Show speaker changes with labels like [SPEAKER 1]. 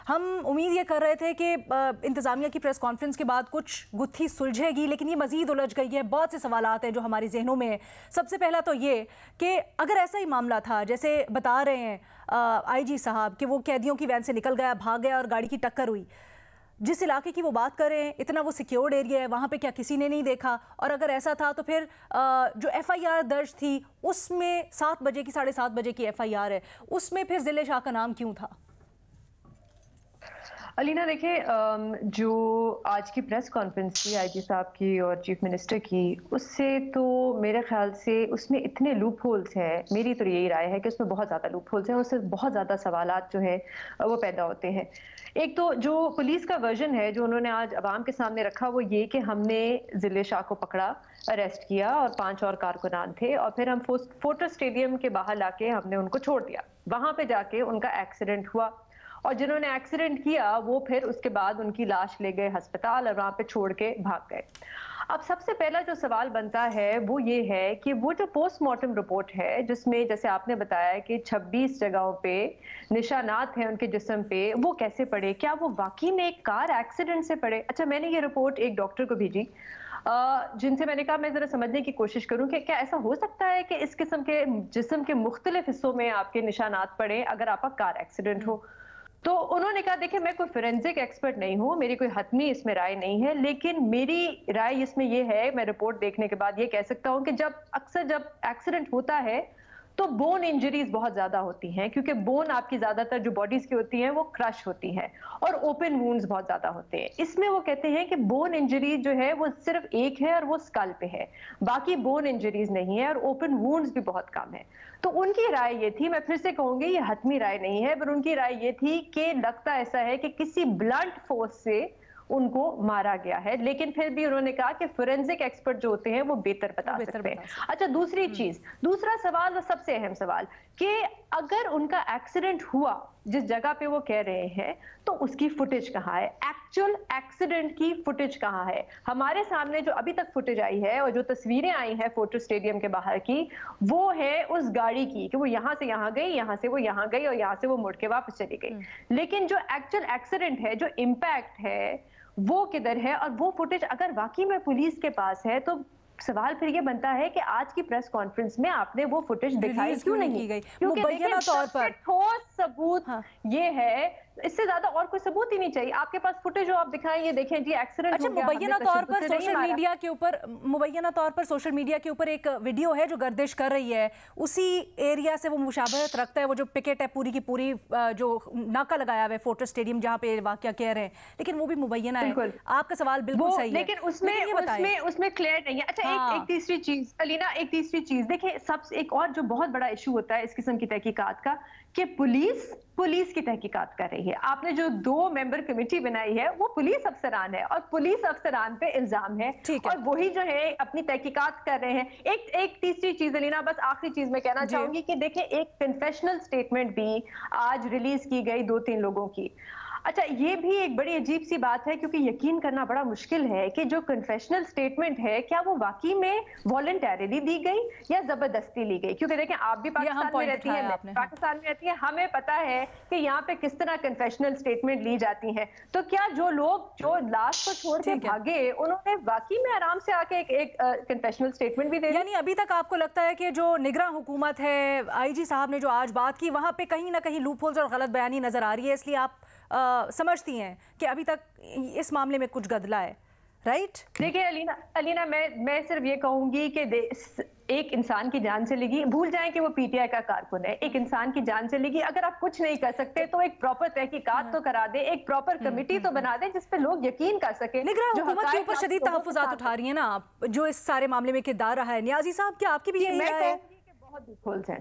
[SPEAKER 1] ہم امید یہ کر رہے تھے کہ انتظامیہ کی پریس کانفرنس کے بعد کچھ گتھی سلجھے گی، لیکن یہ مزید الجھ گئی ہے۔ بہت سے سوالات ہیں جو ہمارے ذہنوں میں ہیں۔ سب سے پہلا تو یہ کہ اگر ایسا ہی معاملہ تھا جیسے بتا رہے ہیں آئی جی صاحب کہ وہ قیدیوں کی وین سے نکل گیا، بھاگ گیا اور گاڑی کی ٹکر ہوئی، جس علاقے کی وہ بات کر رہے ہیں اتنا وہ سیکیورڈ ایریا ہے، وہاں پہ کیا کسی نے نہیں دیکھا؟ اور اگر ایسا تھا تو پھر جو ایف آئی آر درج تھی اس میں 7 بجے کی 7:30 بجے کی ایف آئی آر ہے، اس میں پھر ضلع شاہ کا نام کیوں تھا؟
[SPEAKER 2] علینا دیکھیں، جو آج کی پریس کانفرنس تھی آئی جی صاحب کی اور چیف منسٹر کی، اس سے تو میرے خیال سے اس میں اتنے لوپ ہولز ہیں، میری تو یہی رائے ہے کہ اس میں بہت زیادہ لوپ ہولز ہیں، اس سے بہت زیادہ سوالات جو ہیں وہ پیدا ہوتے ہیں۔ ایک تو جو پولیس کا ورژن ہے جو انہوں نے آج عوام کے سامنے رکھا وہ یہ کہ ہم نے ضلع شاہ کو پکڑا، اریسٹ کیا اور 5 اور کارکنان تھے، اور پھر ہم فورٹر اسٹیڈیم کے باہر لا کے ہم نے ان کو چھوڑ دیا۔ وہاں پہ جا کے ان کا ایکسیڈنٹ ہوا اور جنہوں نے ایکسیڈنٹ کیا وہ پھر اس کے بعد ان کی لاش لے گئے ہسپتال اور وہاں پہ چھوڑ کے بھاگ گئے۔ اب سب سے پہلا جو سوال بنتا ہے وہ یہ ہے کہ وہ جو پوسٹ مارٹم رپورٹ ہے جس میں جیسے آپ نے بتایا کہ 26 جگہوں پہ نشانات ہیں ان کے جسم پہ، وہ کیسے پڑے؟ کیا وہ واقعی میں ایک کار ایکسیڈنٹ سے پڑے؟ اچھا، میں نے یہ رپورٹ ایک ڈاکٹر کو بھیجی جن سے میں نے کہا میں ذرا سمجھنے کی کوشش کروں کہ کیا ایسا ہو سکتا ہے کہ اس قسم کے جسم کے مختلف حصوں میں آپ کے نشانات پڑے اگر آپ کا کار ایکسیڈنٹ ہو؟ تو انہوں نے کہا دیکھیں میں کوئی فورینزک ایکسپرٹ نہیں ہوں، میری کوئی حتمی اس میں رائے نہیں ہے، لیکن میری رائے اس میں یہ ہے، میں رپورٹ دیکھنے کے بعد یہ کہہ سکتا ہوں کہ جب ایکسیڈنٹ ہوتا ہے تو بون انجریز بہت زیادہ ہوتی ہیں، کیونکہ بون آپ کی زیادہ تر جو باڈیز کی ہوتی ہیں وہ کرش ہوتی ہیں اور اوپن وونڈز بہت زیادہ ہوتے ہیں۔ اس میں وہ کہتے ہیں کہ بون انجری جو ہے وہ صرف ایک ہے اور وہ اسکل پہ ہے، باقی بون انجریز نہیں ہے اور اوپن وونڈز بھی بہت کم ہے۔ تو ان کی رائے یہ تھی، میں پھر سے کہوں گی یہ حتمی رائے نہیں ہے، پر ان کی رائے یہ تھی کہ لگتا ایسا ہے کہ کسی بلنٹ فورس سے ان کو مارا گیا ہے، لیکن پھر بھی انہوں نے کہا کہ فورینزک ایکسپرٹ جو ہوتے ہیں وہ بہتر بتا سکتے ہیں۔ اچھا، دوسرا سوال وہ سب سے اہم سوال کہ اگر ان کا ایکسیڈنٹ ہوا جس جگہ پہ وہ کہہ رہے ہیں تو اس کی فوٹیج کہاں ہے؟ ایکچوئل ایکسیڈنٹ کی فوٹیج کہاں ہے؟ ہمارے سامنے جو ابھی تک فوٹیج آئی ہے اور جو تصویریں آئی ہیں فورٹر اسٹیڈیم کے باہر کی، وہ ہے اس گاڑی کی کہ وہ یہاں سے یہاں گئی، یہاں سے وہ یہاں گئی اور یہاں سے وہ مڑ کے واپس چلی گئی۔ لیکن جو ایکچوئل ایکسیڈنٹ ہے، جو امپیکٹ ہے، وہ کدھر ہے؟ اور وہ فوٹیج اگر واقعی میں پولیس کے پاس ہے تو سوال پھر یہ بنتا ہے کہ آج کی پریس کانفرنس میں آپ نے وہ فوٹیج دکھائی کیوں نہیں کی گئی؟
[SPEAKER 1] مبینہ طور پر
[SPEAKER 2] ٹھوس ثبوت یہ ہے، اس سے زیادہ اور کوئی ثبوت ہی نہیں چاہیے۔ آپ کے پاس فوٹیج ہو، آپ دکھائیں یہ دیکھیں جی ایکسیڈنٹ ہو گیا۔
[SPEAKER 1] مبینہ طور پر سوشل میڈیا کے اوپر ایک ویڈیو ہے جو گردش کر رہی ہے، اسی ایریا سے وہ مشابہت رکھتا ہے، وہ جو پکٹ ہے پوری کی پوری جو ناکہ لگایا ہوا ہے فورٹر اسٹیڈیم جہاں پہ واقعہ کہہ رہے ہیں، لیکن وہ بھی مبینہ ہے۔ آپ کا سوال بالکل صحیح ہے،
[SPEAKER 2] لیکن اس میں کلیئر نہیں ہے۔ اچھا، ایک تیسری چیز علینا، ایک تیسری چیز دیکھیں، ایک اور جو بہت بڑا ایشو ہوتا ہے اس قسم کی تحقیقات کا کہ پولیس کی تحقیقات کر رہی ہے۔ آپ نے جو 2 ممبر کمیٹی بنائی ہے وہ پولیس افسران ہے اور پولیس افسران پہ الزام ہے اور وہی جو ہے اپنی تحقیقات کر رہے ہیں۔ ایک تیسری چیز علینا، بس آخری چیز میں کہنا چاہوں گی کہ دیکھیں ایک کنفیشنل سٹیٹمنٹ بھی آج ریلیز کی گئی 2-3 لوگوں کی۔ اچھا، یہ بھی ایک بڑی عجیب سی بات ہے کیونکہ یقین کرنا بڑا مشکل ہے کہ جو کنفیشنل سٹیٹمنٹ ہے کیا وہ واقعی میں والنٹریلی دی گئی یا زبردستی لی گئی؟ کیونکہ دیکھیں آپ بھی پاکستان میں رہتی ہیں، پاکستان میں رہتی ہیں، ہمیں پتا ہے کہ یہاں پہ کس طرح کنفیشنل سٹیٹمنٹ لی جاتی ہیں۔ تو کیا جو لوگ جو لاش کو چھوڑ کے بھاگے انہوں نے واقعی میں آرام سے آ کے ایک کنفیشنل سٹیٹمنٹ بھی دے دی؟
[SPEAKER 1] یعنی ابھی تک آپ کو لگتا ہے کہ جو نگراں حکومت ہے، آئی جی صاحب نے جو آج بات کی وہاں پہ کہیں نہ کہیں لوپ ہولز اور غلط بیانی نظر آ رہی ہے، اس لیے آپ سمجھتی ہیں کہ ابھی تک اس معاملے میں کچھ گدلا ہے، رائٹ؟
[SPEAKER 2] دیکھیں علینا، میں صرف یہ کہوں گی کہ ایک انسان کی جان سے لگی، بھول جائیں کہ وہ پی ٹی آئی کا کارکن ہے، ایک انسان کی جان سے لگی، اگر آپ کچھ نہیں کر سکتے تو ایک پراپر تحقیقات تو کرا دیں، ایک پراپر کمیٹی تو بنا دیں جس پہ لوگ یقین کر سکیں۔
[SPEAKER 1] نگراں حکومت کے اوپر شدید تحفظات اٹھا رہی ہیں نا آپ، جو اس سارے معاملے میں کردار رہا ہے، نیازی صاحب کیا آپ کی بھی یہی رائے ہے؟
[SPEAKER 2] میں کہوں گی کہ بہت لوپ ہولز ہیں۔